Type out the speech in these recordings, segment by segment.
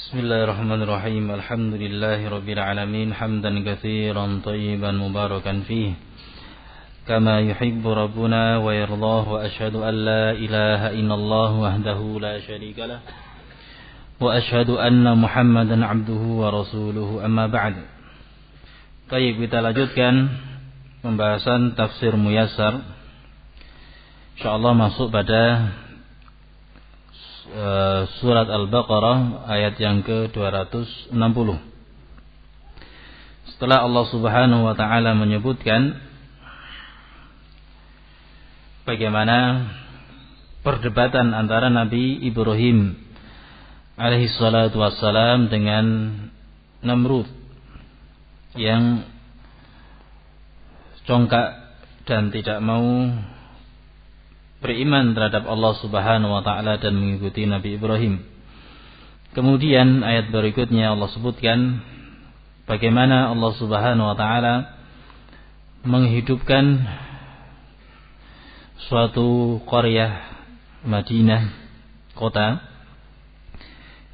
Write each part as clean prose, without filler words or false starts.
Bismillahirrahmanirrahim. Alhamdulillahirabbil alamin hamdan katsiran thayyiban mubarakan fihi kama yuhibbu rabbuna wa yardah, wa asyhadu an la ilaha illallah wahdahu la syarika lah wa asyhadu anna Muhammadan abduhu wa rasuluhu, amma ba'd. Baik, kita lanjutkan pembahasan tafsir muyassar. Insyaallah masuk pada surat Al-Baqarah ayat yang ke-260. Setelah Allah Subhanahu wa taala menyebutkan bagaimana perdebatan antara Nabi Ibrahim alaihi salatu wassalam dengan Namrud yang congkak dan tidak mau beriman terhadap Allah Subhanahu wa taala dan mengikuti Nabi Ibrahim. Kemudian ayat berikutnya Allah sebutkan bagaimana Allah Subhanahu wa taala menghidupkan suatu qaryah Madinah, kota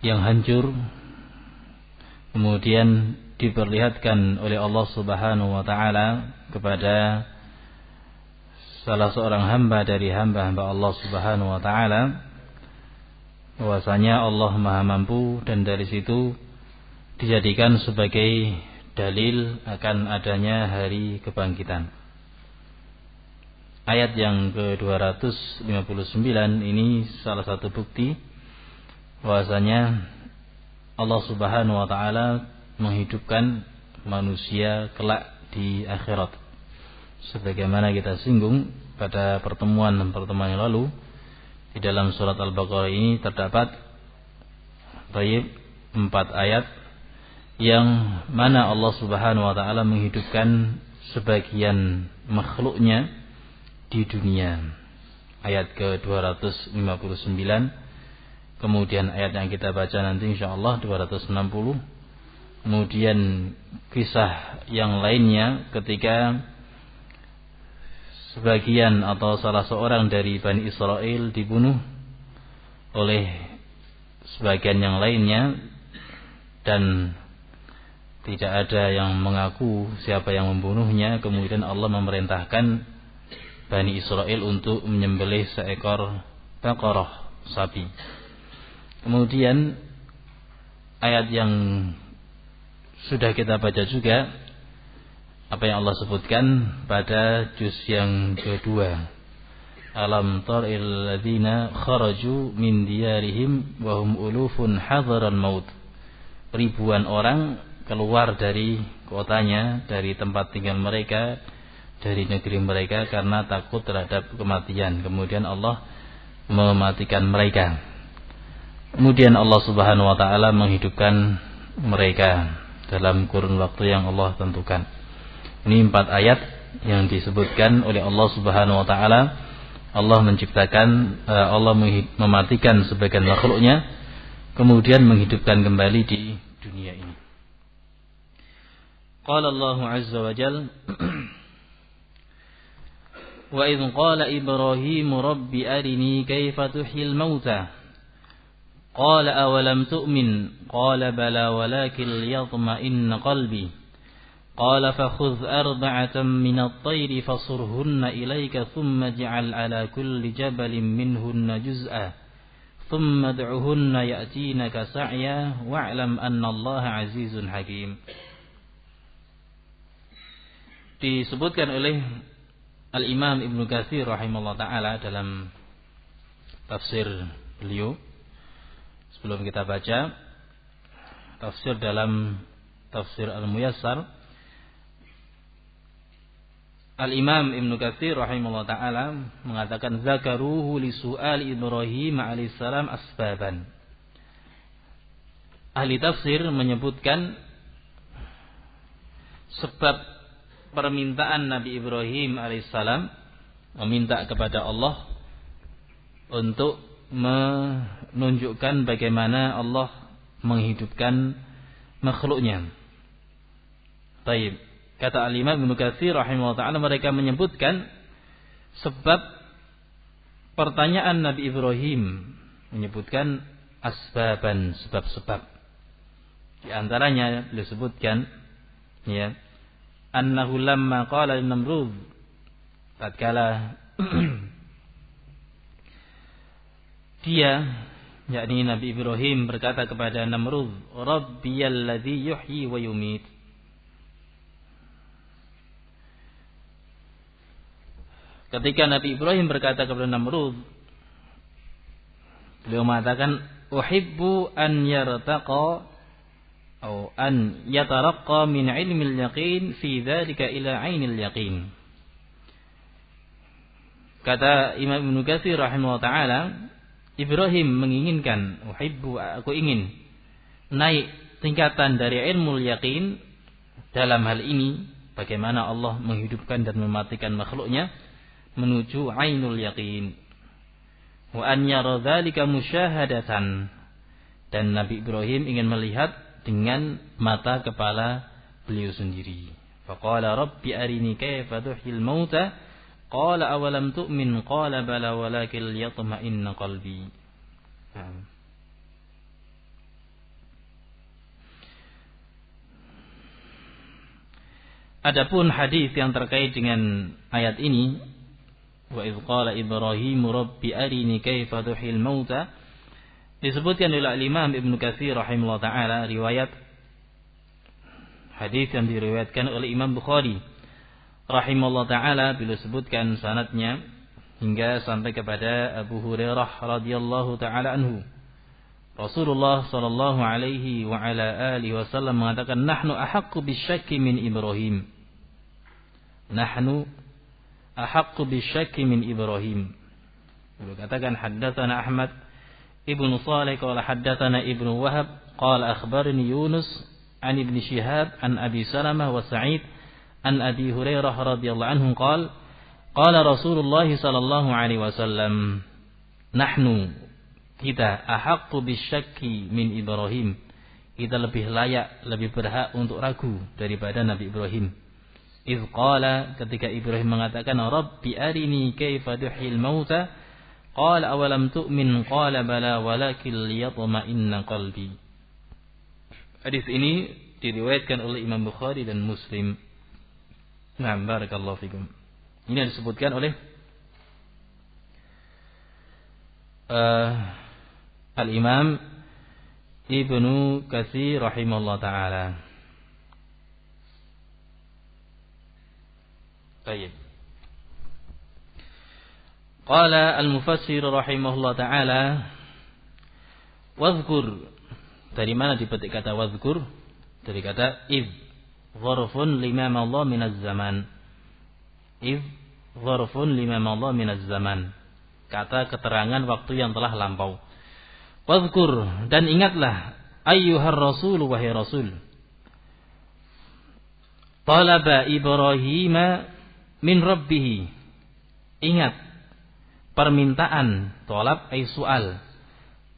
yang hancur, kemudian diperlihatkan oleh Allah Subhanahu wa taala kepada salah seorang hamba dari hamba-hamba Allah Subhanahu wa taala bahwasanya Allah Maha Mampu, dan dari situ dijadikan sebagai dalil akan adanya hari kebangkitan. Ayat yang ke-259 ini salah satu bukti bahwasanya Allah Subhanahu wa taala menghidupkan manusia kelak di akhirat. Sebagaimana kita singgung pada pertemuan yang lalu, di dalam surat Al-Baqarah ini terdapat 4 ayat yang mana Allah Subhanahu wa taala menghidupkan sebagian makhluknya di dunia. Ayat ke-259, kemudian ayat yang kita baca nanti insyaallah 260. Kemudian kisah yang lainnya ketika sebagian atau salah seorang dari Bani Israel dibunuh oleh sebagian yang lainnya dan tidak ada yang mengaku siapa yang membunuhnya. Kemudian Allah memerintahkan Bani Israel untuk menyembelih seekor baqarah, sapi. Kemudian ayat yang sudah kita baca juga, apa yang Allah sebutkan pada juz yang kedua, alam taril ladzina kharaju min diyarihim wa hum ulufun hadaral maut. Ribuan orang keluar dari kotanya, dari tempat tinggal mereka, dari negeri mereka karena takut terhadap kematian. Kemudian Allah mematikan mereka. Kemudian Allah Subhanahu wa taala menghidupkan mereka dalam kurun waktu yang Allah tentukan. Ini 4 ayat yang disebutkan oleh Allah Subhanahu wa taala. Allah menciptakan, Allah mematikan sebagian makhluknya, kemudian menghidupkan kembali di dunia ini. Qala Allah azza wa jalla wa idh qala Ibrahim rabbi arini kaifa tuhyil mauta qala awalam tu'min qala bala walakin liyatma'inna qalbi qala fakhudh arba'atan minat tayri fasurhunna ilayka thumma ij'al ala kulli jabalin minhunna juz'a thumma ad'uhunna ya'tinaka sa'ya wa'lam anna Allaha 'azizun hakim. Disebutkan oleh Al-Imam Ibnu Katsir rahimahullah ta'ala dalam tafsir beliau. Sebelum kita baca tafsir dalam tafsir Al-Muyassar, Al-Imam Ibnu Katsir rahimahullah ta'ala mengatakan zakaruhu li su'al Ibrahim alaihissalam asbaban. Ahli tafsir menyebutkan sebab permintaan Nabi Ibrahim alaihissalam meminta kepada Allah untuk menunjukkan bagaimana Allah menghidupkan makhluknya. Baik, kata Al-Imam Ibnu Katsir rahimahullah ta'ala, mereka menyebutkan sebab pertanyaan Nabi Ibrahim, menyebutkan asbaban, sebab-sebab. Di antaranya beliau sebutkan ya, annahu lamma qala Namrud, tatkala dia, yakni Nabi Ibrahim berkata kepada Namrud, Rabbiyalladzi yuhyi wa yumit. Ketika Nabi Ibrahim berkata kepada Namrud, beliau mengatakan, uhibbu an yartaqa atau an yataraqqa min ilmil yaqin fi dzalika ila ainil yaqin. Kata Imam Ibnu Katsir rahimahullah taala, Ibrahim menginginkan, aku ingin naik tingkatan dari ilmu yaqin dalam hal ini, bagaimana Allah menghidupkan dan mematikan makhluknya, menuju ainul yaqin. Wa an yara dzalika musyahadatan, dan Nabi Ibrahim ingin melihat dengan mata kepala beliau sendiri. Faqala rabbi arini kaifa tuhyil mauta, qala awalam tu'min, qala bala walakin liyatma'inna qalbi. Adapun hadis yang terkait dengan ayat ini, wa idz qala Ibrahim rabbi arini kaifa tuhyil mauta, disebutkan oleh Imam Ibnu Katsir rahimahullah taala, riwayat hadis yang diriwayatkan oleh Imam Bukhari rahimahullah taala, beliau sebutkan sanadnya hingga sampai kepada Abu Hurairah radhiyallahu taala anhu. Rasulullah sallallahu alaihi wa ala alihi wasallam mengatakan, nahnu ahaqqu bisyakki min Ibrahim. Nahnu ahaqqu bisyakki min Ibrahim. Beliau katakan, haddatsana Ahmad Ibnu Salih qala haddatsana Ibnu Wahab qala akhbarani Yunus an Ibnu Syihab an Abi Salamah wa Sa'id an Abi Hurairah radhiyallahu anhu qala qala Rasulullah sallallahu alaihi wasallam, nahnu, kita, ahaqqu bisyakki min Ibrahim, kita lebih layak, lebih berhak untuk ragu daripada Nabi Ibrahim. Idz qala, ketika Ibrahim mengatakan, rabbi arini kaifa tuhyil mauta, qala awalam tu'min, qala bala walakin liyatma'inna qalbi. Hadis ini diriwayatkan oleh Imam Bukhari dan Muslim. Nah, barakallahu fikum. Ini disebutkan oleh Al-Imam Ibnu Katsir rahimahullah taala. Baik. Qala al-mufassir rahimahullah taala, wadhkur, dari mana dipetik kata wadhkur? Dari kata id, dharfun lima madha min az-zaman. Id dharfun lima madha min az-zaman, kata keterangan waktu yang telah lampau. Wadhkur, dan ingatlah, ayyuhar rasul, wahai rasul, talaba Ibrahim min rabbih, ingat permintaan, talab ay su'al,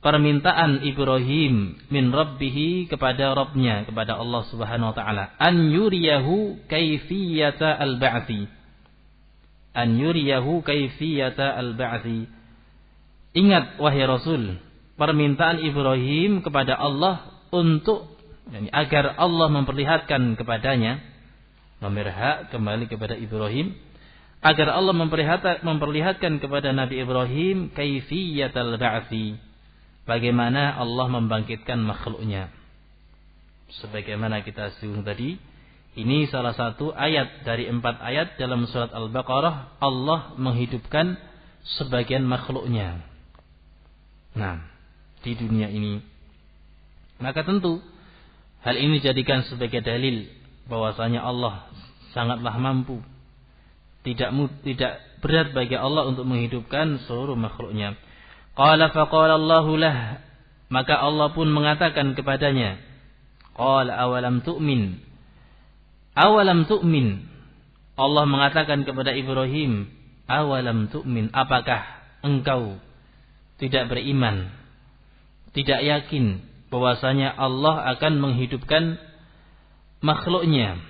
permintaan Ibrahim min rabbih, kepada Rabbnya, kepada Allah Subhanahu wa taala, an yuriyahu kaifiyata al-ba'thi, an yuriyahu kaifiyata al-ba'thi. Ingat wahai Rasul, permintaan Ibrahim kepada Allah untuk, agar Allah memperlihatkan kepadanya, memerhak kembali kepada Ibrahim, agar Allah memperlihatkan kepada Nabi Ibrahim kaifiyatal ba'tsi, bagaimana Allah membangkitkan makhluknya. Sebagaimana kita singgung tadi, ini salah satu ayat dari 4 ayat dalam surat Al-Baqarah, Allah menghidupkan sebagian makhluknya. Nah, di dunia ini, maka tentu hal ini dijadikan sebagai dalil bahwasanya Allah sangatlah mampu. Tidak berat bagi Allah untuk menghidupkan seluruh makhluknya. Qala faqala Allahu lah, maka Allah pun mengatakan kepadanya, qala awalam tu'min, awalam tu'min. Allah mengatakan kepada Ibrahim, awalam tu'min, apakah engkau tidak beriman, tidak yakin bahwasanya Allah akan menghidupkan makhluknya?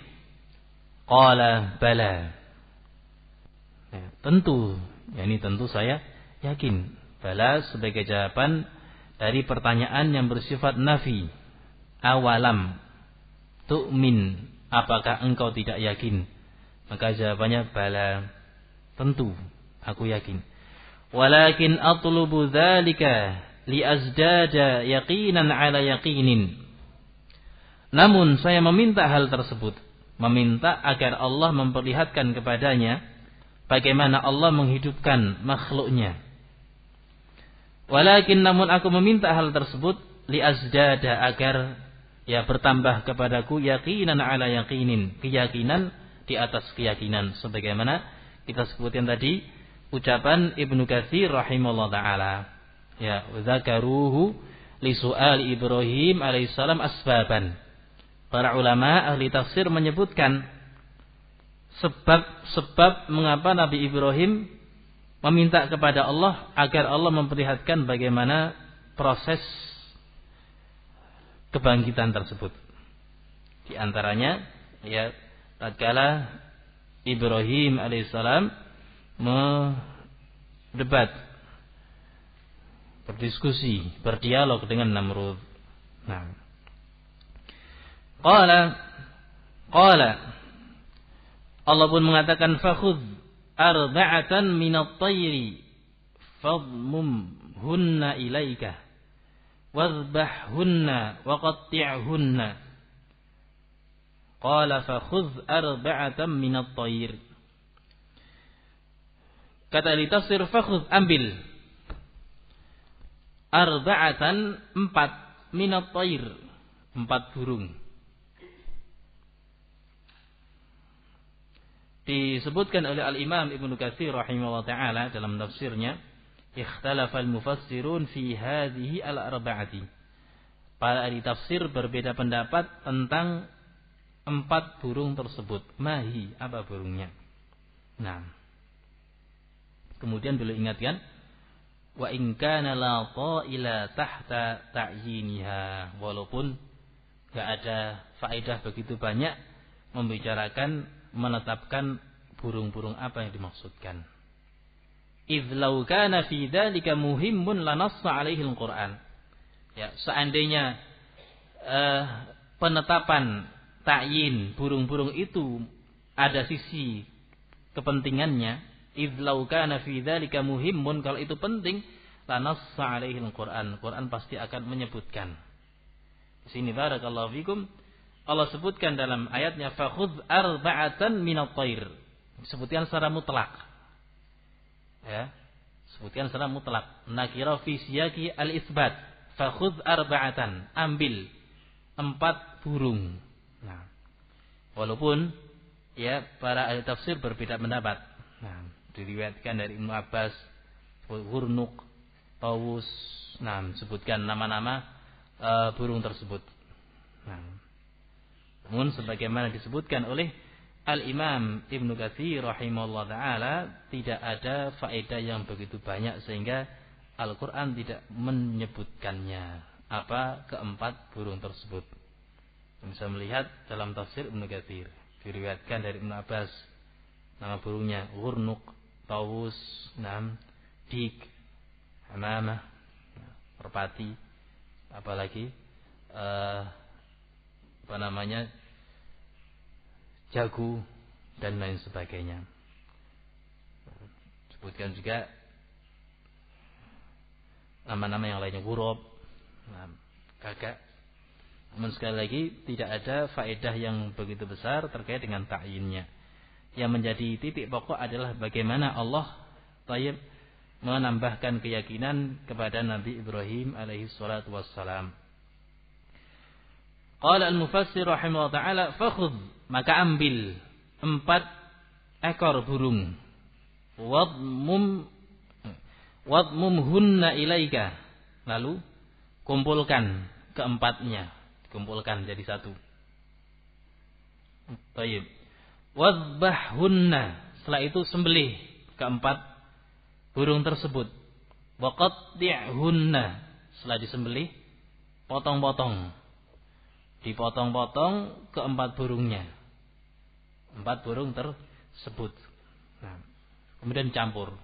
Qala bala, tentu, yakni tentu saya yakin. Bala sebagai jawaban dari pertanyaan yang bersifat nafi, Awalam tu'min, apakah engkau tidak yakin? Maka jawabannya bala, tentu aku yakin. Walakin atlubu dzalika liazdada yaqinan ala yaqinin. Namun saya meminta hal tersebut, meminta agar Allah memperlihatkan kepadanya bagaimana Allah menghidupkan makhluknya. Walakin namun aku meminta hal tersebut liazdada, agar ya bertambah kepadaku yaqinan ala yaqinin, keyakinan di atas keyakinan, sebagaimana kita sebutkan tadi ucapan Ibnu Katsir rahimahullah taala. Ya, zakaruhu li su'ali Ibrahim alaihissalam asbaban. Para ulama ahli tafsir menyebutkan sebab mengapa Nabi Ibrahim meminta kepada Allah agar Allah memperlihatkan bagaimana proses kebangkitan tersebut. Di antaranya ya tatkala Ibrahim alaihissalam mendebat, berdiskusi, berdialog dengan Namrud. Nah, Qala Allah pun mengatakan fakhudh arba'atan minat tayri fadmumhunna ilaika wadhbahhunna waqatti'hunna. Qala fakhudh arba'atan minat tayr. Kata ahli tafsir, fakhudh, ambil, arba'atan, 4, minat tayr, 4 burung. Disebutkan oleh Al-Imam Ibnu Katsir rahimahullah ta'ala dalam tafsirnya, ikhtalafal mufassirun fi hadhihi al-arba'ati. Para ahli tafsir berbeda pendapat tentang 4 burung tersebut. Mahi, apa burungnya? Nah, kemudian beliau ingatkan, wa in kana la ta'ila tahta ta'yiniha, walaupun enggak ada faedah begitu banyak membicarakan menetapkan burung-burung apa yang dimaksudkan. Idz law kana fi dzalika muhimmun lanassa alaihi al-Qur'an. Ya, seandainya penetapan ta'yin burung-burung itu ada sisi kepentingannya, idz law kana fi dzalika muhimmun, kalau itu penting, lanassa alaihi al-Qur'an. Quran pasti akan menyebutkan. Di sini barakallahu fikum Allah sebutkan dalam ayatnya fakhudh arba'atan minat tayr. Sebutkan secara mutlak. Ya. Sebutkan secara mutlak. Nakira fi siyaqi al-itsbat. Fakhudh arba'atan, ambil 4 burung. Nah, walaupun ya para ahli tafsir berbeda pendapat. Nah, diriwayatkan dari Ibnu Abbas, Hurnuk, Tawus. Nah, sebutkan nama-nama burung tersebut. Nah, namun sebagaimana disebutkan oleh Al-Imam Ibnu Katsir rahimahullah ta'ala, tidak ada faedah yang begitu banyak sehingga Al-Quran tidak menyebutkannya apa keempat burung tersebut. Bisa melihat dalam tafsir Ibnu Katsir, diriwayatkan dari Ibnu Abbas, nama burungnya Hurnuk, Tawus, Dik, Hamamah, Merpati, apalagi jagu dan lain sebagainya. Sebutkan juga nama-nama yang lainnya, Gurab, Gagak. Namun sekali lagi tidak ada faedah yang begitu besar terkait dengan ta'yinnya. Yang menjadi titik pokok adalah bagaimana Allah tayyib menambahkan keyakinan kepada Nabi Ibrahim alaihi salatu wassalam. Qala al-mufassir rahimahullah ta'ala fakhudh, maka ambil 4 ekor burung, wadmumhunna ilaika, lalu kumpulkan keempatnya, kumpulkan jadi satu. Baik. Wadhbahhunna, setelah itu sembelih keempat burung tersebut. Waqatti'hunna, setelah disembelih potong-potong, dipotong-potong keempat burungnya, 4 burung tersebut. Nah, kemudian campur.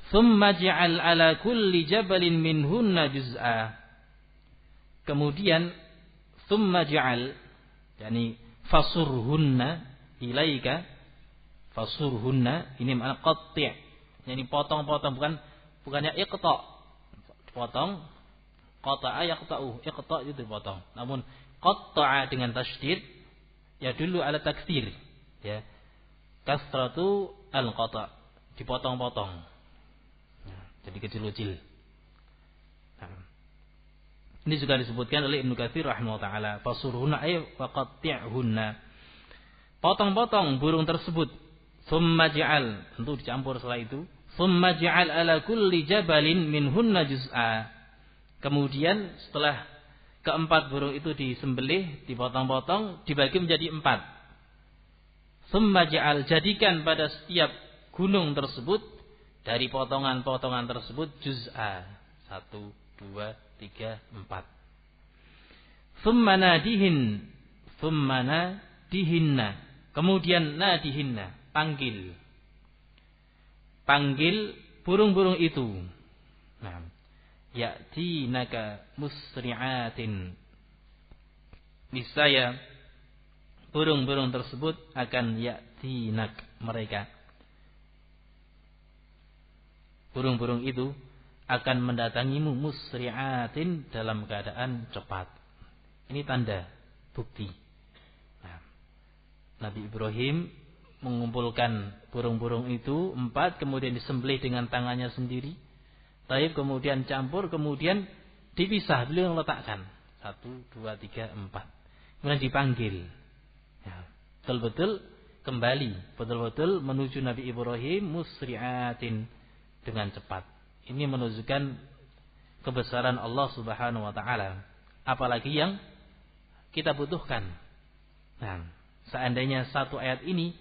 Tsumma ja'al ala kulli jabalin minhunna juz'a. Kemudian thumma ja'al, yakni fasurhunna ilaika, fasurhunna ini makna qatti', yakni potong-potong, bukannya iqta', potong, qata'a yaqta'u, iqta' itu potong. Namun qatta'a dengan tasydid ya dulu ala taksir, ya. Kasratu al-qata', dipotong-potong. Jadi kecil-kecil. Ini juga disebutkan oleh Ibnu Katsir rahimahullah taala, fasurhunna ay waqatti'hunna. Potong-potong burung tersebut. Tsumma ja'al, tentu dicampur setelah itu. Tsumma ja'al ala kulli jabalin minhunna juz'a. Kemudian setelah keempat burung itu disembelih, dipotong-potong, dibagi menjadi 4. Tsumma ja'al, jadikan pada setiap gunung tersebut dari potongan-potongan tersebut juz'a. 1, 2, 3, 4. Tsumma nadihinna. Kemudian nadihinna, panggil burung-burung itu. Nah, ya'tinaka musri'atin. Niscaya burung-burung tersebut akan ya'tinak, mereka. Burung-burung itu akan mendatangimu musri'atin, dalam keadaan cepat. Ini tanda, bukti. Nah, Nabi Ibrahim mengumpulkan burung-burung itu 4, kemudian disembelih dengan tangannya sendiri. Taib kemudian campur, kemudian dipisah, beliau meletakkan 1, 2, 3, 4. Kemudian dipanggil. Ya, betul-betul kembali, betul-betul menuju Nabi Ibrahim musri'atin, dengan cepat. Ini menunjukkan kebesaran Allah Subhanahu wa taala. Apalagi yang kita butuhkan. Nah, seandainya satu ayat ini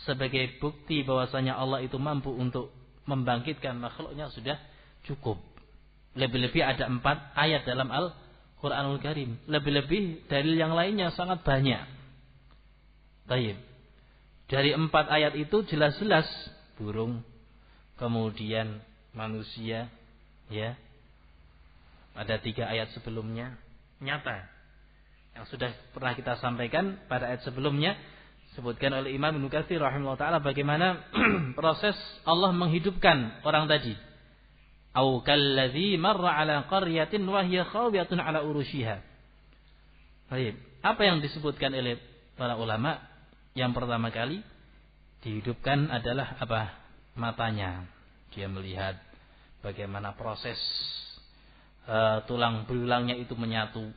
sebagai bukti bahwasanya Allah itu mampu untuk membangkitkan makhluknya sudah cukup. Lebih-lebih ada 4 ayat dalam Al-Qur'anul Karim. Lebih-lebih dalil yang lainnya sangat banyak. Baik. Dari 4 ayat itu jelas-jelas burung, kemudian manusia, ya. Ada 3 ayat sebelumnya nyata yang sudah pernah kita sampaikan pada ayat sebelumnya, sebutkan oleh Imam Ibnu Katsir rahimahullah taala bagaimana proses Allah menghidupkan orang tadi. Au kalladzi marra ala qaryatin wa hiya khawiyatun ala urushiha. Baik, apa yang disebutkan oleh para ulama? Yang pertama kali dihidupkan adalah apa? Matanya. Dia melihat bagaimana proses tulang belulangnya itu menyatu.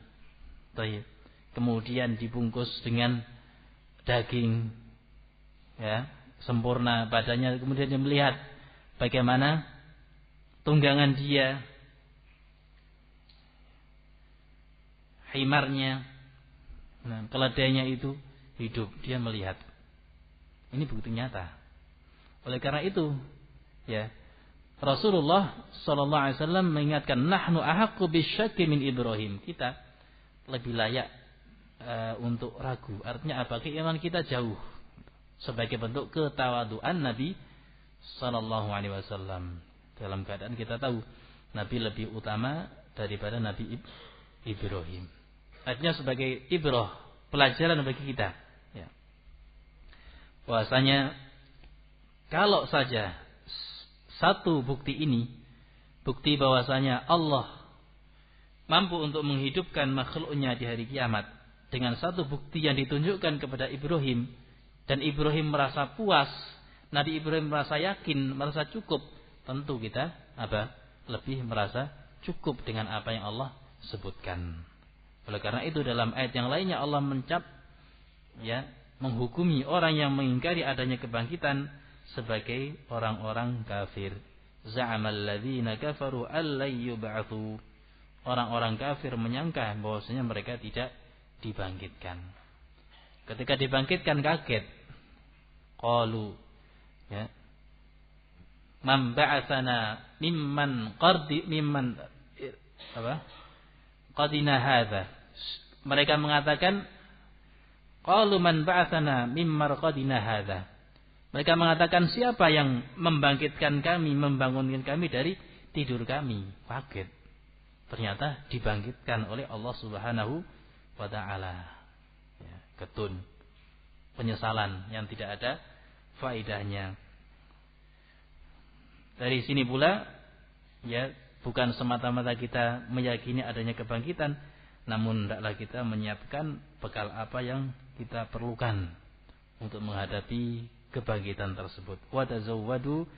Kemudian dibungkus dengan daging, ya, sempurna badannya. Kemudian dia melihat bagaimana tunggangan dia, himarnya, keledainya itu hidup. Dia melihat. Ini bukti nyata. Oleh karena itu, ya, Rasulullah sallallahu alaihi wasallam mengingatkan, nahnu ahaqqu bisyakki min Ibrahim. Kita lebih layak untuk ragu. Artinya apa? Keimanan kita jauh. Sebagai bentuk ketawaduan Nabi sallallahu alaihi wasallam. Dalam keadaan kita tahu Nabi lebih utama daripada Nabi Ibrahim. Artinya sebagai ibrah, pelajaran bagi kita, ya. Bahwasanya kalau saja satu bukti ini, bukti bahwasanya Allah mampu untuk menghidupkan makhluknya di hari kiamat, dengan satu bukti yang ditunjukkan kepada Ibrahim, dan Ibrahim merasa puas, Nabi Ibrahim merasa yakin, merasa cukup, tentu kita lebih merasa cukup dengan apa yang Allah sebutkan. Oleh karena itu dalam ayat yang lainnya Allah menghukumi orang yang mengingkari adanya kebangkitan sebagai orang-orang kafir. Za'amal ladzina kafaru allai yub'atsu. Orang-orang kafir menyangka bahwasanya mereka tidak dibangkitkan. Ketika dibangkitkan kaget. Qalu, ya, man ba'atsana mimman qadina hadza. Mereka mengatakan, qalu man ba'atsana mimman qadina hadza. Mereka mengatakan, siapa yang membangkitkan kami, membangunkan kami dari tidur kami? Kaget. ternyata dibangkitkan oleh Allah Subhanahu wa taala. Ya, ketun, penyesalan yang tidak ada faedahnya. Dari sini pula ya, bukan semata-mata kita meyakini adanya kebangkitan, namun hendaklah kita menyiapkan bekal apa yang kita perlukan untuk menghadapi kebangkitan tersebut. Wa tazawwadu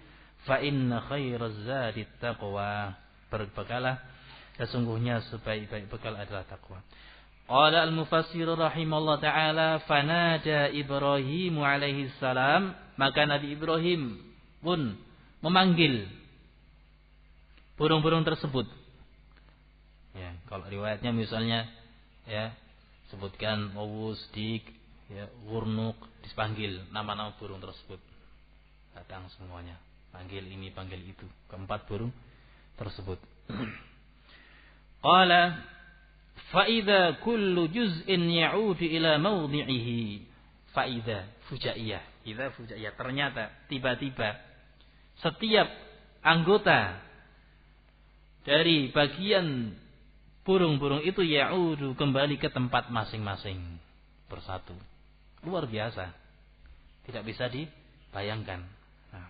fa inna khairaz zadi taqwa. Berbekalah, sesungguhnya sebaik-baik bekal adalah takwa. Qala al-mufassir rahimallahu taala, fanada Ibrahim alaihi salam, maka Nabi Ibrahim pun memanggil burung-burung tersebut. Ya, kalau riwayatnya misalnya ya sebutkan wawus, dik, ya, gurnuk, dipanggil nama-nama burung tersebut. Datang semuanya. Panggil ini, panggil itu. Keempat burung tersebut. Qala fa idza kullu juz'in ya'udu ila mawdi'ihi. Fa idza fujaiyah. Idza fujaiyah, ternyata tiba-tiba setiap anggota dari bagian burung-burung itu ya'udu, kembali ke tempat masing-masing bersatu. Luar biasa. Tidak bisa dibayangkan. Nah.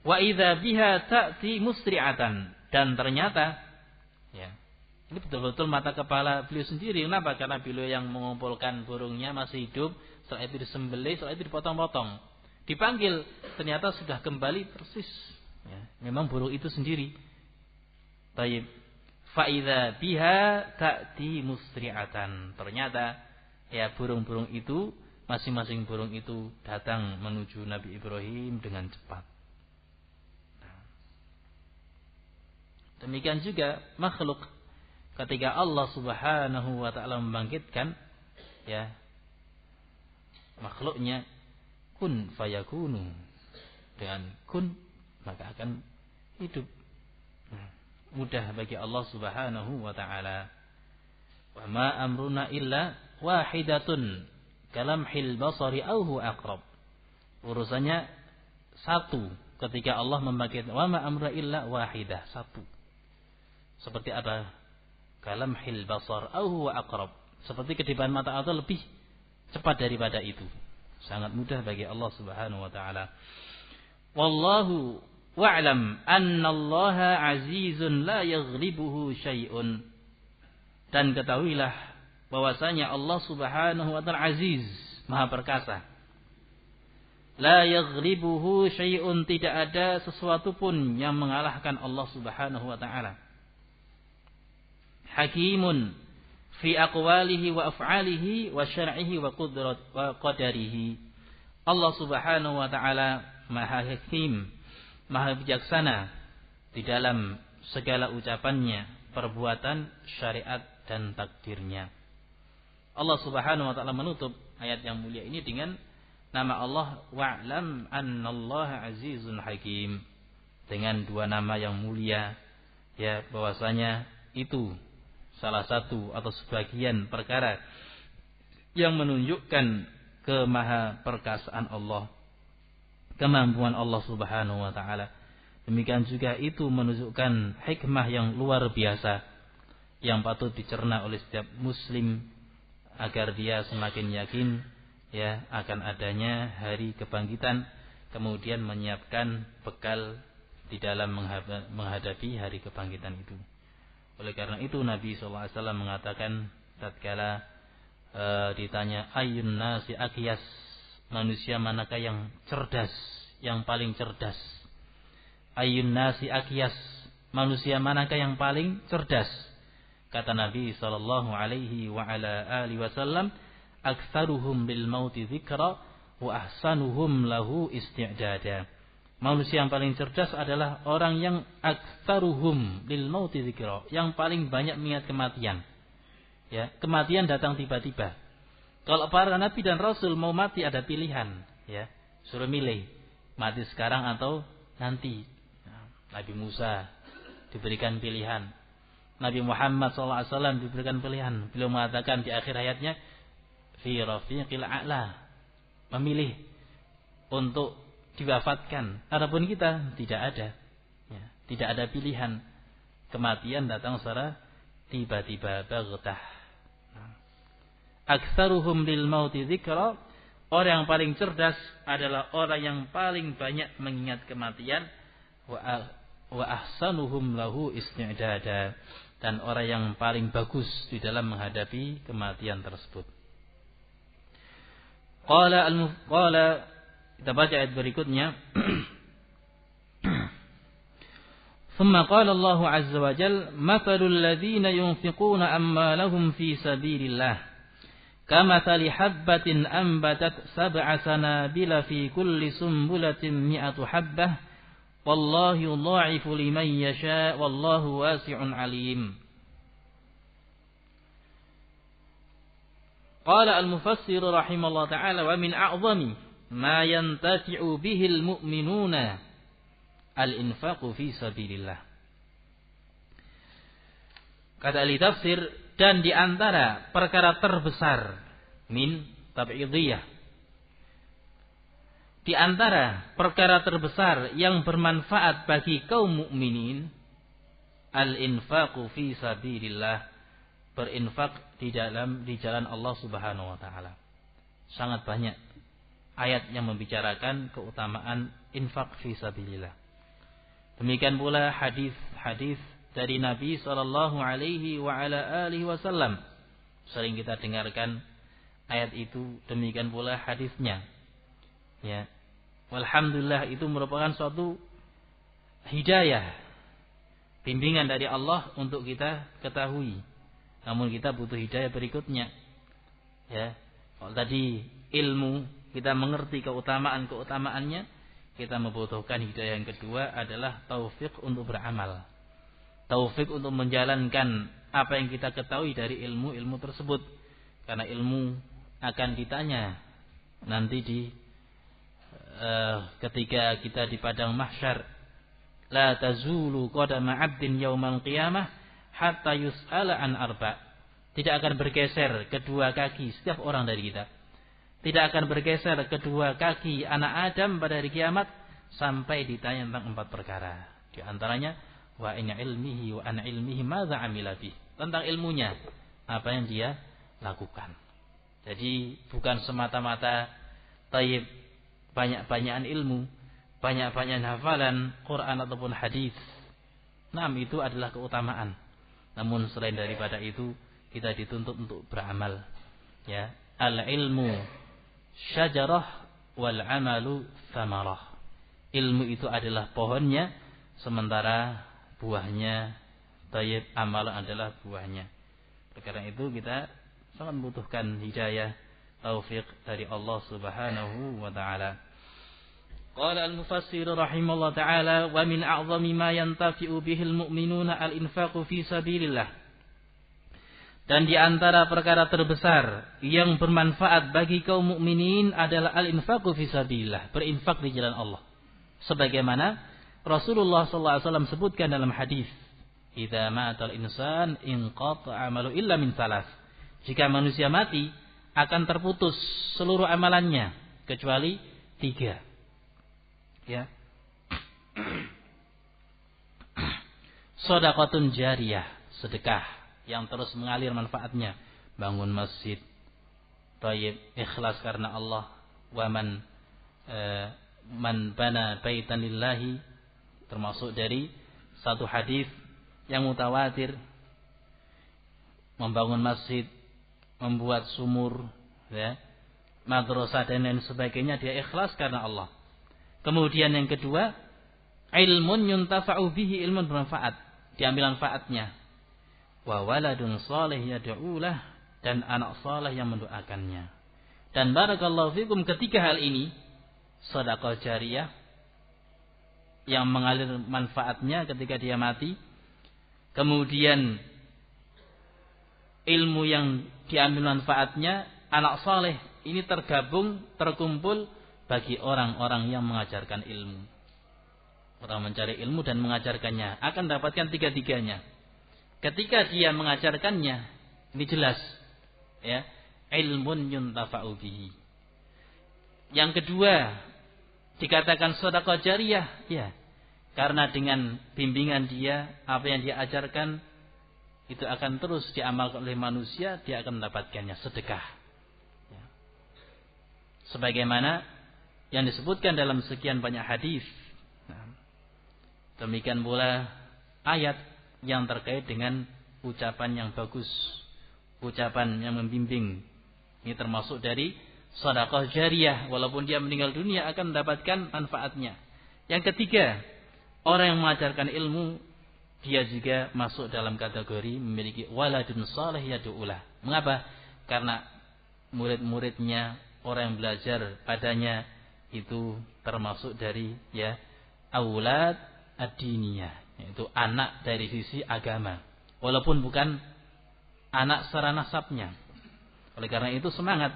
Wa idza biha ta'ti musri'atan, dan ternyata ya, ini betul-betul mata kepala beliau sendiri. Kenapa? Karena beliau yang mengumpulkan burungnya masih hidup, setelah itu disembelih, setelah itu dipotong-potong. Dipanggil, ternyata sudah kembali persis. Ya, memang burung itu sendiri. Taib. Fa idza biha ta'ti musri'atan. Ternyata ya, burung-burung itu, masing-masing burung itu datang menuju Nabi Ibrahim dengan cepat. Demikian juga makhluk, ketika Allah Subhanahu wa taala membangkitkan ya makhluknya, kun fayakunu, dengan kun maka akan hidup. Mudah bagi Allah Subhanahu wa taala. Wa ma amruna illa wahidatun kalamhil basari aw huwa aqrab. Urusannya satu ketika Allah membangkitkan. Wa ma amruna illa wahidah, satu. Seperti apa? Kalamhil basar aw huwa aqrab. Seperti kedipan mata atau lebih cepat daripada itu. Sangat mudah bagi Allah Subhanahu wa taala. Wallahu wa'lam annallaha azizun la yaghlibuhu syai'un. Dan ketahuilah bahwasanya Allah Subhanahu wa taala aziz, maha perkasa. La yaghlibuhu syai'un, tidak ada sesuatu pun yang mengalahkan Allah Subhanahu wa taala. Hakimun fi aqwalihi wa af'alihi wa syar'ihi wa qadarihi. Allah Subhanahu wa taala maha hakim, maha bijaksana di dalam segala ucapannya, perbuatan, syariat dan takdirnya. Allah Subhanahu wa taala menutup ayat yang mulia ini dengan nama Allah, wa'lam annallaha azizun hakim, dengan dua nama yang mulia ya, bahwasanya itu salah satu atau sebagian perkara yang menunjukkan kemaha perkasaan Allah, kemampuan Allah Subhanahu wa taala. Demikian juga itu menunjukkan hikmah yang luar biasa yang patut dicerna oleh setiap muslim agar dia semakin yakin ya akan adanya hari kebangkitan, kemudian menyiapkan bekal di dalam menghadapi hari kebangkitan itu. Oleh karena itu Nabi SAW mengatakan tatkala ditanya ayyun nasi aqyas, manusia manakah yang cerdas, yang paling cerdas. Ayyun nasi aqyas, manusia manakah yang paling cerdas? Kata Nabi sallallahu alaihi wa ala alihi wasallam, aktsaruhum bil mauti dzikra wa ahsanuhum lahu isti'dada. Manusia yang paling cerdas adalah orang yang aktsaruhum lil mauti dzikra, yang paling banyak mengingat kematian. Ya, kematian datang tiba-tiba. Kalau para nabi dan rasul mau mati ada pilihan, ya. Suruh milih, mati sekarang atau nanti. Nabi Musa diberikan pilihan. Nabi Muhammad SAW diberikan pilihan. Beliau mengatakan di akhir hayatnya, fi rafiqil a'la, memilih untuk diwafatkan. Adapun kita tidak ada, ya, tidak ada pilihan. Kematian datang secara tiba-tiba, baghtah. Aktsaruhum lil mauti dzikra, orang yang paling cerdas adalah orang yang paling banyak mengingat kematian. Wa ahsanuhum lahu isti'dada, dan orang yang paling bagus di dalam menghadapi kematian tersebut. Qala kita baca ayat berikutnya. Thumma qala Allah azza wa jalla mathalul ladzina yunfiquna amwalahum fi sabilillah kamathali habbatin anbatat sab'a sanabila fi kulli sumbulatin mi'atu habbah wallahu yudha'ifu liman yasha wallahu wasi'un alim. Qala al-mufassir rahimahullah ta'ala wa min a'zami ma yantafi'u bihi al-mu'minuna al-infaqu fi sabilillah. Kata ahli tafsir, dan di antara perkara terbesar min tab'idiyah, di antara perkara terbesar yang bermanfaat bagi kaum mukminin, al-infaqu fi sabilillah, berinfak di jalan Allah Subhanahu wa taala. Sangat banyak ayat yang membicarakan keutamaan infak fi sabilillah. Demikian pula hadis-hadis dari Nabi sallallahu alaihi wa ala alihi wasallam. Sering kita dengarkan ayat itu, demikian pula hadisnya. Ya. Walhamdulillah, itu merupakan suatu hidayah, bimbingan dari Allah untuk kita ketahui. Namun kita butuh hidayah berikutnya. Ya. Kalau tadi ilmu kita mengerti keutamaan-keutamaannya, kita membutuhkan hidayah yang kedua adalah taufik untuk beramal. Taufik untuk menjalankan apa yang kita ketahui dari ilmu-ilmu tersebut. Karena ilmu akan ditanya nanti ketika kita di padang mahsyar. La tazulu qadama 'abdin yaumal qiyamah hatta yus'ala an arba'. Tidak akan bergeser kedua kaki setiap orang dari kita. Tidak akan bergeser kedua kaki anak Adam pada hari kiamat sampai ditanya tentang 4 perkara. Di antaranya wa in ilmihi wa an ilmihi madza amila bih. Tentang ilmunya, apa yang dia lakukan. Jadi bukan semata-mata tayyib banyak-banyakan ilmu, banyak-banyakan hafalan Quran ataupun hadis. Naam, itu adalah keutamaan. Namun selain daripada itu, kita dituntut untuk beramal. Ya, al-ilmu syajarah wal amalu thamarah. Ilmu itu adalah pohonnya, sementara buahnya tayyib, amalan adalah buahnya. Karena itu kita sangat membutuhkan hidayah, taufik dari Allah Subhanahu wa taala. Qala al-mufassir rahimahullah taala wa min a'zami ma yantafi'u bihi al-mu'minuna al-infaqu fi sabilillah. Dan di antara perkara terbesar yang bermanfaat bagi kaum mukminin adalah al-infaqu fi sabilillah, berinfak di jalan Allah. Sebagaimana Rasulullah sallallahu alaihi wasallam sebutkan dalam hadis, "Idza matal insan inqata'a 'amalu illa min salas." Jika manusia mati, akan terputus seluruh amalannya kecuali 3. Ya. Shadaqatun jariyah, sedekah yang terus mengalir manfaatnya, bangun masjid, thayyib, ikhlas karena Allah, wa man bana baitan lillahi, termasuk dari satu hadis yang mutawatir, membangun masjid, membuat sumur, ya, madrasah dan lain sebagainya, dia ikhlas karena Allah. Kemudian yang kedua, ilmun yuntafa'u bihi, ilmun bermanfaat, diambil manfaatnya. Wa waladun salih yad'ulah, dan anak saleh yang mendoakannya. Dan barakallahu fikum, ketiga hal ini, sedekah jariyah yang mengalir manfaatnya ketika dia mati, kemudian ilmu yang diambil manfaatnya, anak saleh, ini terkumpul bagi orang-orang yang mengajarkan ilmu. Orang mencari ilmu dan mengajarkannya akan dapatkan 3-tiganya. Ketika dia mengajarkannya, ini jelas, ya, ilmun yuntafa'u bihi. Yang kedua, dikatakan sedekah jariyah, ya, Karena dengan bimbingan dia, apa yang dia ajarkan, itu akan terus diamalkan oleh manusia, dia akan mendapatkannya, sedekah. Ya. Sebagaimana yang disebutkan dalam sekian banyak hadis. Nah, demikian pula ayat yang terkait dengan ucapan yang bagus, ucapan yang membimbing. Ini termasuk dari sedekah jariyah, walaupun dia meninggal dunia akan mendapatkan manfaatnya. Yang ketiga, orang yang mengajarkan ilmu, dia juga masuk dalam kategori memiliki waladun salih yad'ulah. Mengapa? Karena murid-muridnya, orang yang belajar padanya itu termasuk dari aulad ad-diniyah, yaitu anak dari sisi agama, walaupun bukan anak secara nasabnya. Oleh karena itu semangat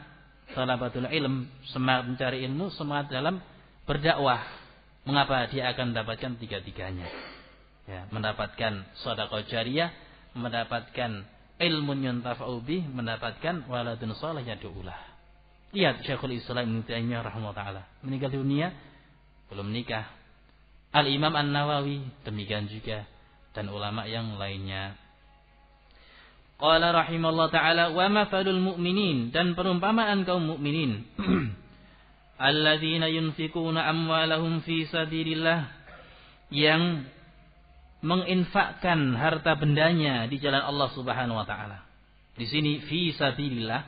talabatul ilm, semangat mencari ilmu, semangat dalam berdakwah. Mengapa? Dia akan mendapatkan tiga-tiganya. Ya, mendapatkan sedekah jariyah, mendapatkan ilmu yuntafa'u bih, mendapatkan waladun salih yad'ulah. Lihat Syekhul Islam Ibnu Taimiyah rahimahullah taala, meninggal dunia belum nikah. Al-Imam An-Nawawi demikian juga, dan ulama yang lainnya. Qala rahimallahu taala, wa mathalul mu'minin, dan perumpamaan kaum mukminin alladzina yunfikuna amwalahum fi sabilillah, yang menginfakkan harta bendanya di jalan Allah Subhanahu wa taala. Di sini fi sabilillah,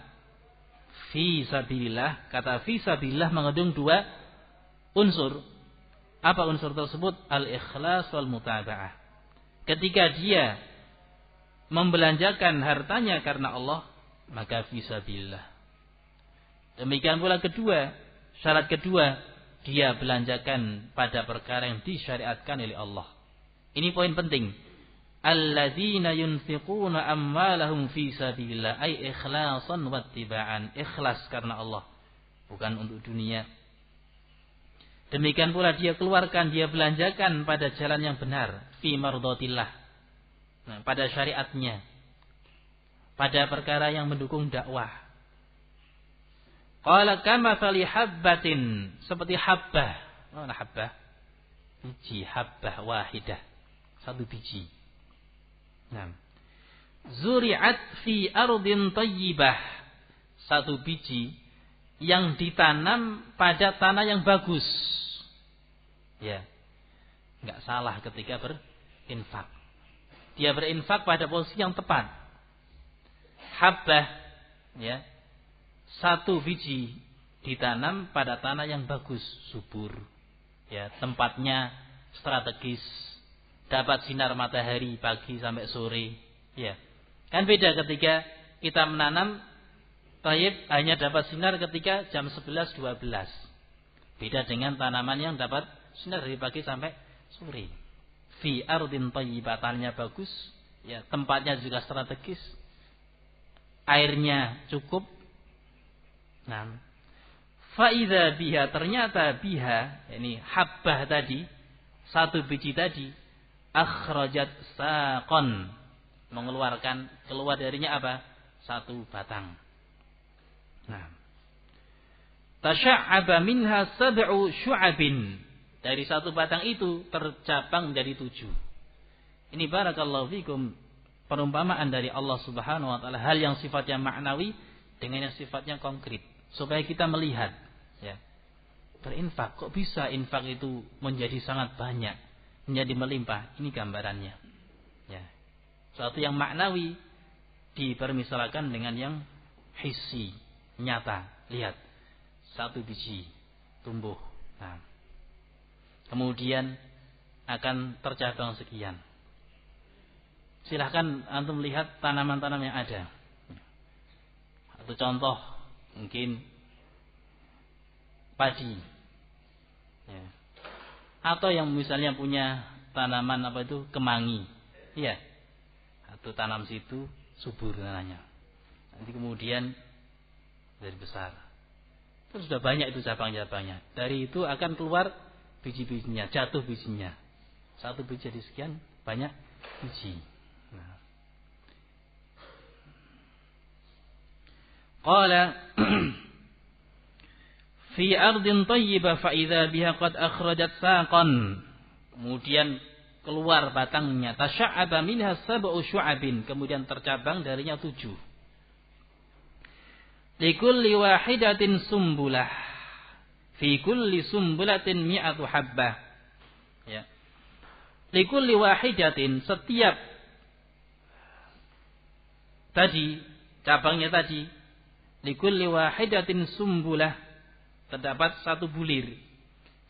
fi sabilillah, kata fi sabilillah mengandung dua unsur. Apa unsur tersebut? Al-ikhlas wal mutaba'ah. Ketika dia membelanjakan hartanya karena Allah, maka fi sabilillah. Demikian pula kedua, syarat kedua, dia belanjakan pada perkara yang disyariatkan oleh Allah. Ini poin penting. Alladzina yunfiquna amwalahum fi sabilillah, ay ikhlasan wattiba'an, ikhlas karena Allah, bukan untuk dunia. Demikian pula dia keluarkan, dia belanjakan pada jalan yang benar, fi mardhatillah, nah, pada syariatnya, pada perkara yang mendukung dakwah. Qala kamathali habbatin, seperti habbah. Mana habbah? Biji, habbah wahidah, satu biji. Nah, zuri'at fi ardin tayyibah, satu biji yang ditanam pada tanah yang bagus. Ya, nggak salah ketika berinfak. Dia berinfak pada posisi yang tepat. Habbah, ya, satu biji ditanam pada tanah yang bagus, subur. Ya, tempatnya strategis, dapat sinar matahari pagi sampai sore. Ya, kan beda ketika kita menanam tayyib hanya dapat sinar ketika jam 11-12. Beda dengan tanaman yang dapat sinar dari pagi sampai sore. Fi ardin tayyibah, tanahnya bagus, ya, tempatnya juga strategis, airnya cukup. Nah, faidha biha, ternyata biha, ini habbah tadi, satu biji tadi, akhrajat saqan, mengeluarkan, keluar darinya apa? Satu batang. Nah, tasya'aba minha sab'u syu'abin, dari satu batang itu tercabang menjadi 7. Ini barakallahu fikum, perumpamaan dari Allah Subhanahu wa taala, hal yang sifatnya maknawi dengan yang sifatnya konkret, supaya kita melihat, ya, berinfak, kok bisa infak itu menjadi sangat banyak, menjadi melimpah. Ini gambarannya, ya, suatu yang maknawi dipermisalkan dengan yang hissi, nyata. Lihat, satu biji tumbuh, nah, kemudian akan tercabang sekian. Silahkan antum lihat tanaman-tanaman yang ada. Satu contoh mungkin padi, ya. Atau yang misalnya punya tanaman apa itu, kemangi, ya, atau tanam situ subur tanahnya. Nanti kemudian dari besar, terus sudah banyak itu cabang-cabangnya. Dari itu akan keluar biji-bijinya, jatuh bijinya. Satu biji jadi sekian banyak biji. Nah. Qala fi ardin tayyibah fa idza biha qad akhrajat saqan. Kemudian keluar batangnya. Tasya'aba minha sab'u syu'abin. Kemudian tercabang darinya 7. Likulli wahidatin sumbulah. Fi kulli sumbulatin mi'atu habbah. Ya. Likulli wahidatin, setiap tadi cabangnya tadi, likulli wahidatin sumbulah, terdapat 1 bulir.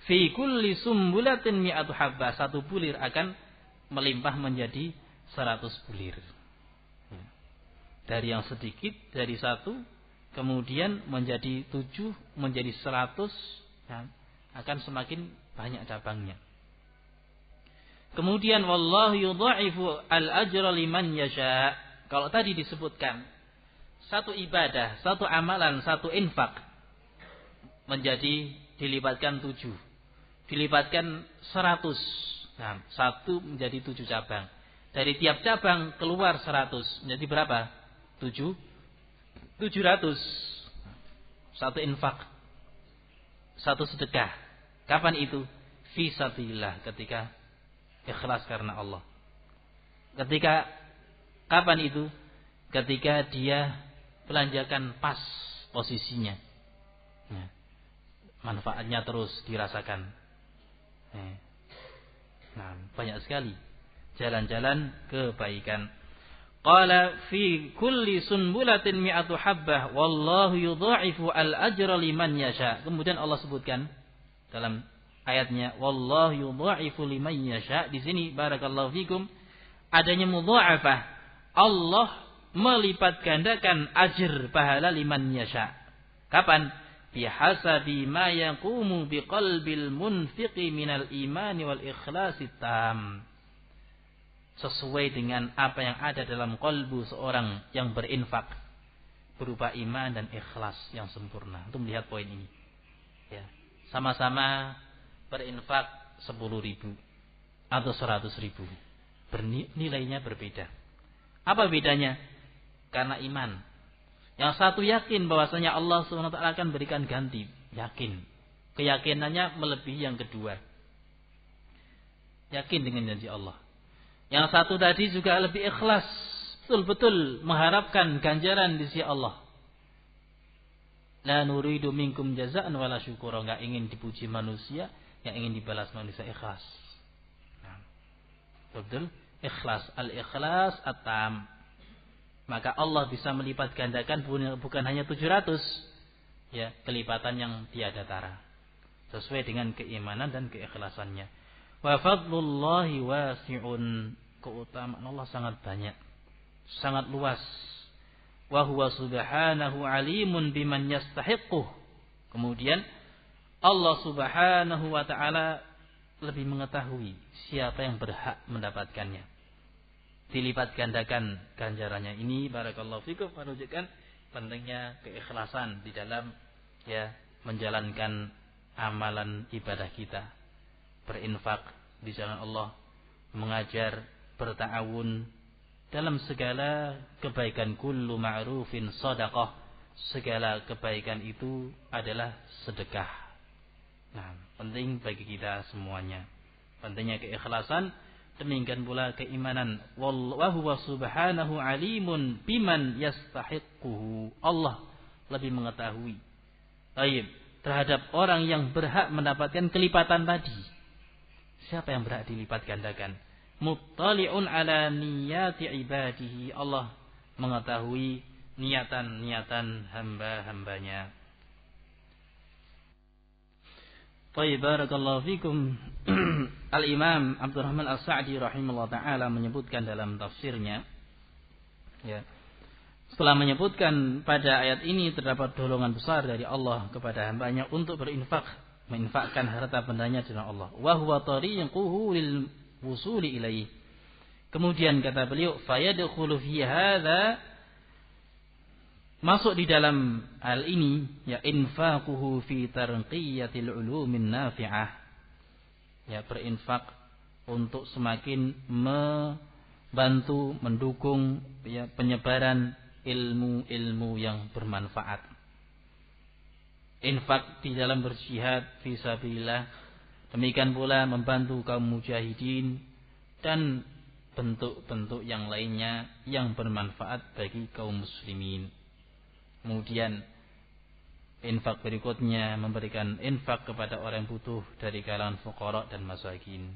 Fi kulli sumbulatin mi'atu habbah, 1 bulir akan melimpah menjadi 100 bulir. Dari yang sedikit, dari 1 kemudian menjadi 7, menjadi 100, ya, akan semakin banyak cabangnya. Kemudian wallahu yudha'ifu al-ajra liman yasha. Kalau tadi disebutkan 1 ibadah, 1 amalan, 1 infak menjadi dilipatkan 7, dilipatkan 100. Nah, 1 menjadi 7 cabang. Dari tiap cabang keluar 100, menjadi berapa? 700. 1 infak, 1 sedekah. Kapan itu? Fi sabilillah, ketika ikhlas karena Allah. Ketika kapan itu? Ketika dia belanjakan pas posisinya. Ya. Manfaatnya terus dirasakan. Nah, banyak sekali jalan-jalan kebaikan. Qala fi kulli sunbulatin mi'atu habbah wallahu yudha'ifu al-ajra liman yasha. Kemudian Allah sebutkan dalam ayatnya wallahu yudha'ifu liman yasha. Di sini barakallahu fikum adanya mudha'afah. Allah melipat gandakan ajr pahala liman yasha. Kapan? Bihasabi ma yaqumu biqalbil munfiqi minal imani wal ikhlasi tam. Sesuai dengan apa yang ada dalam kalbu seorang yang berinfak berupa iman dan ikhlas yang sempurna. Untuk melihat poin ini. Ya. Sama-sama berinfak 10.000 atau 100.000. Nilainya berbeda. Apa bedanya? Karena iman. Yang satu yakin bahwasanya Allah SWT akan berikan ganti. Yakin. Keyakinannya melebihi yang kedua. Yakin dengan janji Allah. Yang satu tadi juga lebih ikhlas. Betul-betul mengharapkan ganjaran di sisi Allah. La nuridu minkum jaza'an wala syukura. Enggak ingin dipuji manusia, yang ingin dibalas manusia, ikhlas. Nah, betul? Ikhlas. Al-ikhlas at-tam. Maka Allah bisa melipat gandakan bukan hanya 700. Ya, kelipatan yang tiada tara. Sesuai dengan keimanan dan keikhlasannya. Wa fadlullahi wasi'un. Keutamaan Allah sangat banyak, sangat luas. Wa huwa subhanahu alimun biman yastahiqquh. Kemudian Allah Subhanahu wa taala lebih mengetahui siapa yang berhak mendapatkannya. Dilipat gandakan ganjarannya. Ini barakallahu fikum menunjukkan pentingnya keikhlasan di dalam menjalankan amalan ibadah kita. Berinfak di jalan Allah, mengajar, berta'awun dalam segala kebaikan. Kullu ma'rufin shadaqah. Segala kebaikan itu adalah sedekah. Nah, penting bagi kita semuanya. Pentingnya keikhlasan, demikian pula keimanan. Wa huwa subhanahu alimun biman yastahiqquhu. Allah lebih mengetahui. Baik, terhadap orang yang berhak mendapatkan kelipatan tadi. Siapa yang berhak dilipat gandakan? Muttali'un ala niyati ibadihi. Allah mengetahui niatan-niatan hamba-hambanya. Baik, barakallahu fikum. Al-Imam Abdurrahman As-Sa'di rahimahullah ta'ala menyebutkan dalam tafsirnya, ya, setelah menyebutkan pada ayat ini terdapat dorongan besar dari Allah kepada hambanya untuk berinfak, menginfakkan harta bendanya di jalan Allah. Wa huwa tariquhu lil wusuli ilaihi. Kemudian kata beliau, fayadkhulu fi hadza, masuk di dalam hal ini, ya, infaquhu fi tarqiyatil ulumin nafi'ah. Ya, berinfak untuk semakin membantu, mendukung, ya, penyebaran ilmu-ilmu yang bermanfaat. Infak di dalam berjihad fisabilillah Demikian pula membantu kaum mujahidin dan bentuk-bentuk yang lainnya yang bermanfaat bagi kaum muslimin. Kemudian infak berikutnya memberikan infak kepada orang butuh dari kalangan fuqara dan masakin.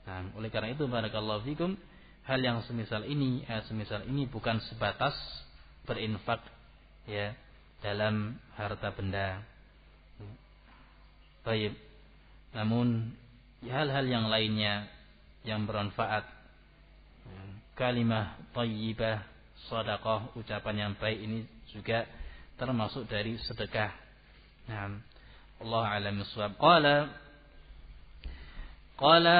Nah, oleh karena itu barakallahu fikum, hal yang semisal ini bukan sebatas berinfak ya dalam harta benda. Baik. Namun hal-hal yang lainnya yang bermanfaat, kalimah thayyibah, sedekah, ucapan yang baik ini juga termasuk dari sedekah. Nah, Allah a'lam bissawab. Qala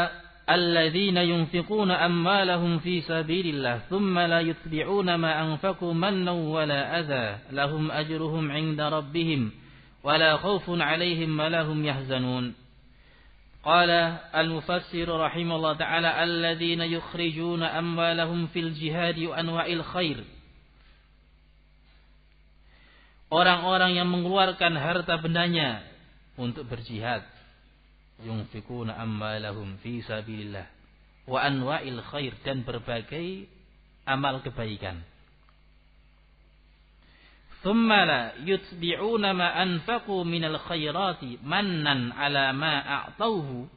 alladzina yunfiquna amwalahum fi sabilillah thumma la yutbi'una ma anfaqu mannan wala adha lahum ajruhum 'inda rabbihim wala khaufun 'alaihim wa lahum yahzanun. Qala al-mufassir rahimahullah ta'ala alladzina yukhrijuna amwalahum fil jihadi wa anwa'il khair. Orang-orang yang mengeluarkan harta bendanya untuk berjihad. Yunfikuna amwalahum fi sabilillah wa anwa'il khair, dan berbagai amal kebaikan. Thumma la yutbi'una ma anfaqu minal khairati mannan ala ma a'tauhu.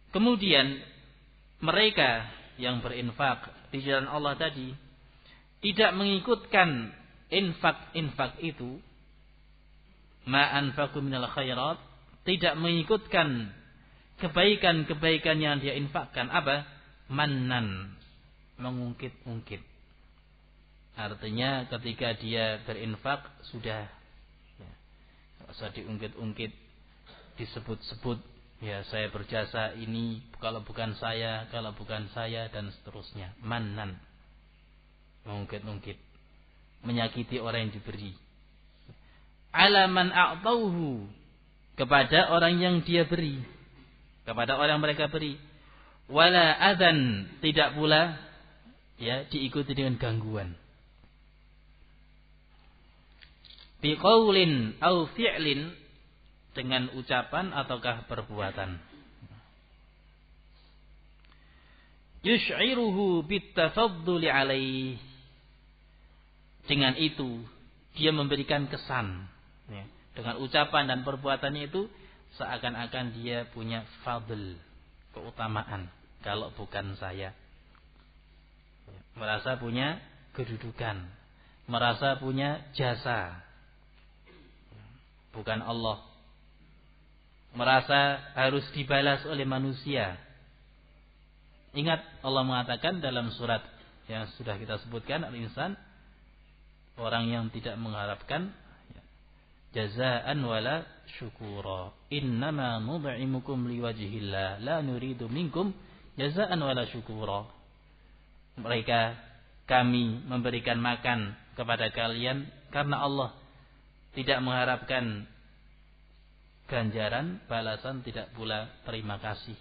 Kemudian mereka yang berinfak di jalan Allah tadi tidak mengikutkan infak itu, ma anfaqu minal khairat, tidak mengikutkan kebaikan-kebaikan yang dia infakkan. Apa? Mannan, mengungkit-ungkit. Artinya ketika dia berinfak sudah ya, tidak usah diungkit-ungkit, disebut-sebut ya, saya berjasa ini, kalau bukan saya dan seterusnya. Mannan, mengungkit-ungkit, menyakiti orang yang diberi. Ala man a'tauhu, kepada orang yang dia beri, kepada orang mereka beri. Wala adzan, tidak pula ya diikuti dengan gangguan. Biqaulin au fi'lin, dengan ucapan ataukah perbuatan. Yush'iruhu bitafadduli alaih, dengan itu dia memberikan kesan ya, dengan ucapan dan perbuatannya itu seakan-akan dia punya fadl, keutamaan, kalau bukan saya. Merasa punya kedudukan, merasa punya jasa, bukan Allah. Merasa harus dibalas oleh manusia. Ingat Allah mengatakan dalam surat yang sudah kita sebutkan, Al-Insan, orang yang tidak mengharapkan jazaan wala syukura. Innama nud'imukum liwajhillah la nuridu minkum jazaan wala syukura. Mereka, kami memberikan makan kepada kalian karena Allah, tidak mengharapkan ganjaran, balasan, tidak pula terima kasih.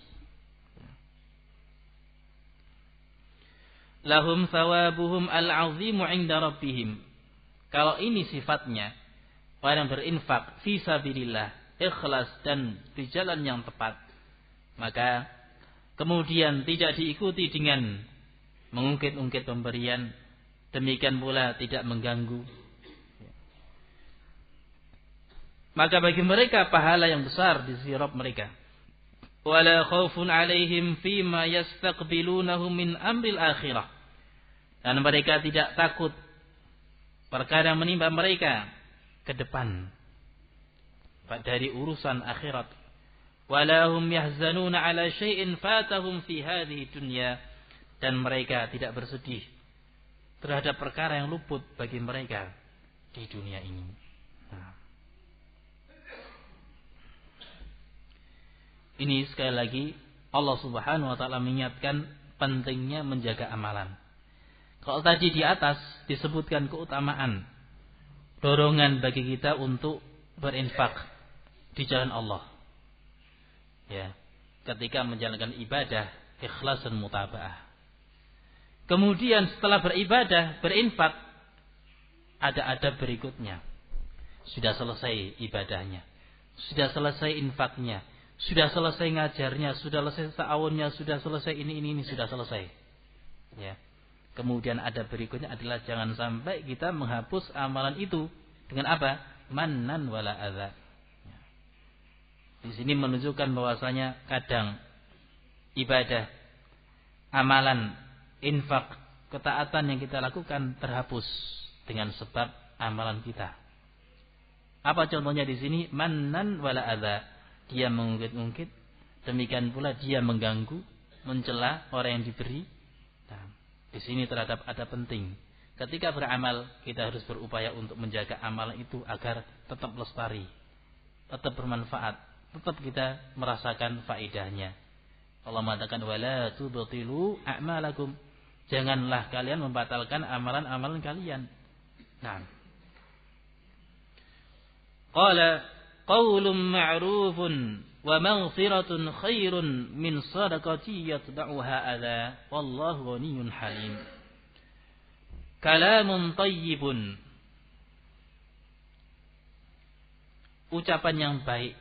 Lahum thawabuhum al-'azimu 'inda rabbihim. Kalau ini sifatnya orang berinfak fi sabilillah, ikhlas dan di jalan yang tepat, maka kemudian tidak diikuti dengan mengungkit-ungkit pemberian, demikian pula tidak mengganggu, maka bagi mereka pahala yang besar di sisi Rabb mereka. Wala khaufun 'alaihim fima yastaqbilunahu min amril akhirah. Dan mereka tidak takut perkara yang menimpa mereka ke depan dari urusan akhirat. Wala hum yahzanuna 'ala syai'in fatahum fi hadhihi dunya. Dan mereka tidak bersedih terhadap perkara yang luput bagi mereka di dunia ini. Ini sekali lagi Allah Subhanahu wa taala mengingatkan pentingnya menjaga amalan. Kalau tadi di atas disebutkan keutamaan, dorongan bagi kita untuk berinfak di jalan Allah. Ya, ketika menjalankan ibadah, ikhlas dan mutabaah. Kemudian setelah beribadah, berinfak, ada adab berikutnya. Sudah selesai ibadahnya, sudah selesai infaknya, sudah selesai ngajarnya, sudah selesai ta'awunnya, sudah selesai ini sudah selesai. Ya. Kemudian ada berikutnya adalah jangan sampai kita menghapus amalan itu dengan apa? Mannan wala adza. Ya. Di sini menunjukkan bahwasanya kadang ibadah, amalan, infak, ketaatan yang kita lakukan terhapus dengan sebab amalan kita. Apa contohnya di sini? Mannan wala adza. Dia mengungkit-ungkit, demikian pula dia mengganggu, mencela orang yang diberi. Nah, di sini terhadap ada penting. Ketika beramal, kita harus berupaya untuk menjaga amalan itu agar tetap lestari, tetap bermanfaat, tetap kita merasakan faedahnya. Allah mengatakan wala tubtilu a'malakum. Janganlah kalian membatalkan amalan-amalan kalian. Nah. Qala qaulun ma'rufun wa maghfiratun khairun min sadaqati yatba'uha adza wallahu ghaniyyun halim. Kalamun thayyibun, ucapan yang baik,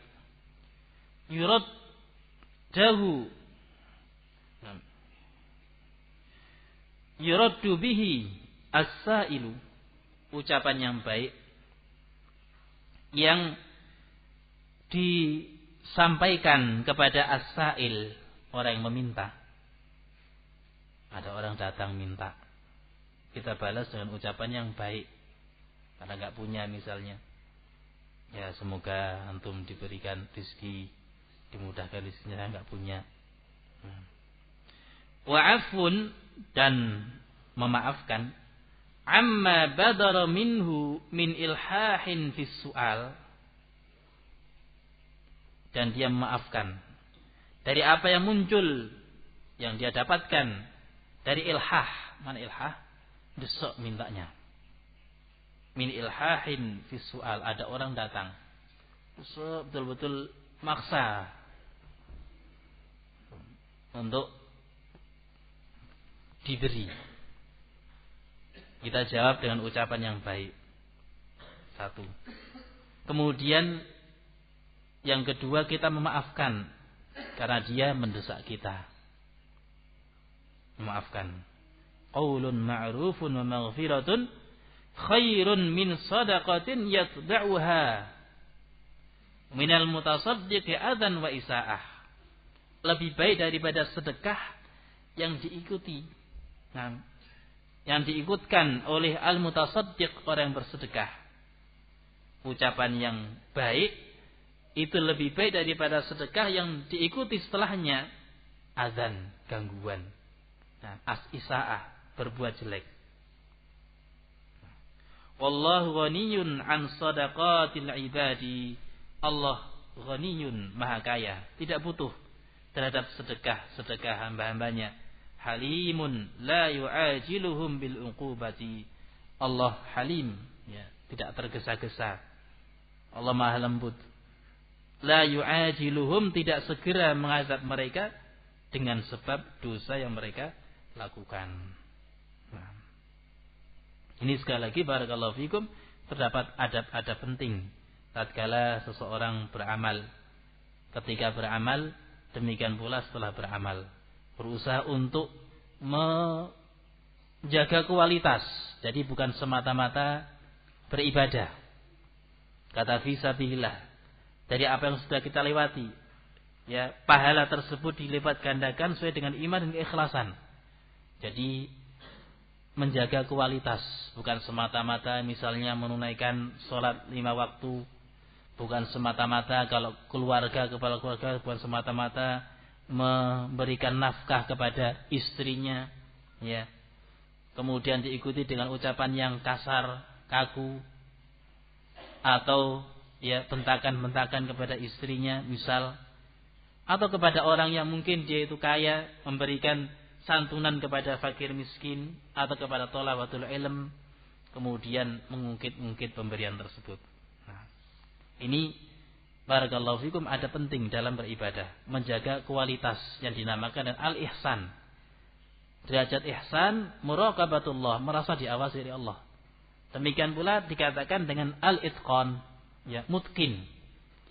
yuraddu bihi as-sa'ilu, ucapan yang baik yang disampaikan kepada as-sa'il, orang yang meminta. Ada orang datang minta, kita balas dengan ucapan yang baik karena enggak punya misalnya. Ya, semoga antum diberikan rezeki, dimudahkan rezekinya, saya enggak punya. Wa'afun, dan memaafkan, amma badara minhu min ilhahin fis su'al, dan dia memaafkan dari apa yang muncul, yang dia dapatkan dari ilhah. Mana ilhah? Desok mintanya. Min ilhahin fis su'al, ada orang datang, betul-betul maksa untuk diberi. Kita jawab dengan ucapan yang baik. Satu. Kemudian yang kedua, kita memaafkan karena dia mendesak kita. Memaafkan. Qaulun ma'rufun wa maghfiratun khairun min sadaqatin yatba'uha minal mutasaddiqi adzan wa isaa'ah. Lebih baik daripada sedekah yang diikuti. Nah, yang diikutkan oleh al-mutasaddiq, orang yang bersedekah. Ucapan yang baik itu lebih baik daripada sedekah yang diikuti setelahnya azan, gangguan. Nah, as-isaa'ah, berbuat jelek. Wallahu ghaniyyun an sadaqatil ibadi. Allah ghaniyun, maha kaya, tidak butuh terhadap sedekah hamba-hambanya. Halimun la yu'ajiluhum bil uqubati. Allah halim, ya, tidak tergesa-gesa. Allah maha lembut. La yu'ajiluhum, tidak segera mengazab mereka dengan sebab dosa yang mereka lakukan. Nah, ini sekali lagi barakallahu fikum, terdapat adab-adab penting tatkala seseorang beramal. Ketika beramal, demikian pula setelah beramal, berusaha untuk menjaga kualitas. Jadi bukan semata-mata beribadah. Kata fisabilillah, dari apa yang sudah kita lewati, ya, pahala tersebut dilipat gandakan sesuai dengan iman dan keikhlasan. Jadi menjaga kualitas, bukan semata-mata misalnya menunaikan sholat 5 waktu, bukan semata-mata kalau keluarga, kepala keluarga, bukan semata-mata memberikan nafkah kepada istrinya, ya. Kemudian diikuti dengan ucapan yang kasar, kaku, atau ya bentakan-bentakan kepada istrinya misal, atau kepada orang yang mungkin dia itu kaya, memberikan santunan kepada fakir miskin, atau kepada thalabatul ilm, kemudian mengungkit-ungkit pemberian tersebut. Nah, ini barakallahu fikum ada penting dalam beribadah, menjaga kualitas yang dinamakan dengan al-ihsan. Derajat ihsan, muraqabatullah, merasa diawasi oleh Allah. Demikian pula dikatakan dengan al-itqan, ya, mutqin.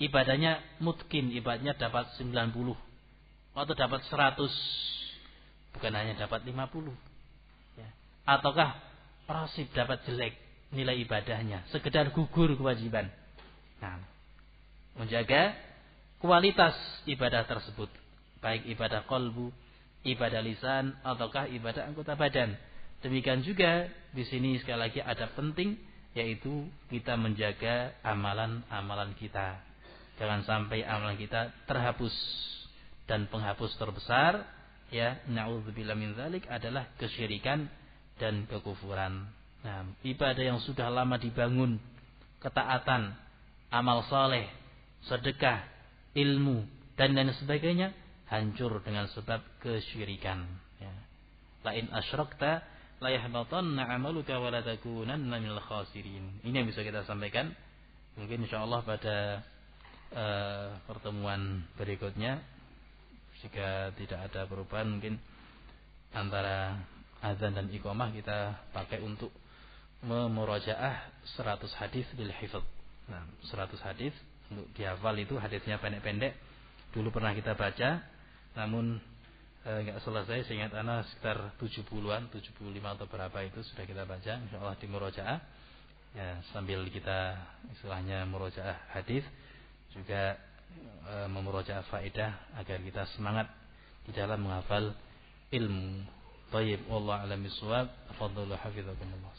ibadahnya mutkin, ibadahnya dapat 90 atau dapat 100, bukan hanya dapat 50 ya. Ataukah rasib dapat jelek nilai ibadahnya, sekedar gugur kewajiban. Nah, menjaga kualitas ibadah tersebut, baik ibadah qalbu, ibadah lisan, ataukah ibadah anggota badan. Demikian juga di sini sekali lagi ada penting, yaitu kita menjaga amalan-amalan kita. Jangan sampai amalan kita terhapus, dan penghapus terbesar ya na'udzubillah min dzalik adalah kesyirikan dan kekufuran. Nah, ibadah yang sudah lama dibangun, ketaatan, amal saleh, sedekah, ilmu dan lain sebagainya hancur dengan sebab kesyirikan ya. La in asyrakta la yahbatanna 'amaluka wa la takunanna minal khasirin. Ini yang bisa kita sampaikan. Mungkin insyaallah pada pertemuan berikutnya, jika tidak ada perubahan, mungkin antara azan dan iqamah kita pakai untuk memurajaah 100 hadis lil hifdz. Nah, 100 hadis untuk dihafal, itu hadisnya pendek-pendek. Dulu pernah kita baca, namun enggak selesai. Seingat ana sekitar 70-an, 75 atau berapa itu sudah kita baca. Insyaallah di murajaah ya, sambil kita istilahnya murajaah hadis juga memurajaah faedah agar kita semangat di dalam menghafal ilmu. Thayyib, wallahu a'lam bishawab. Fadhlu hafizakumullah.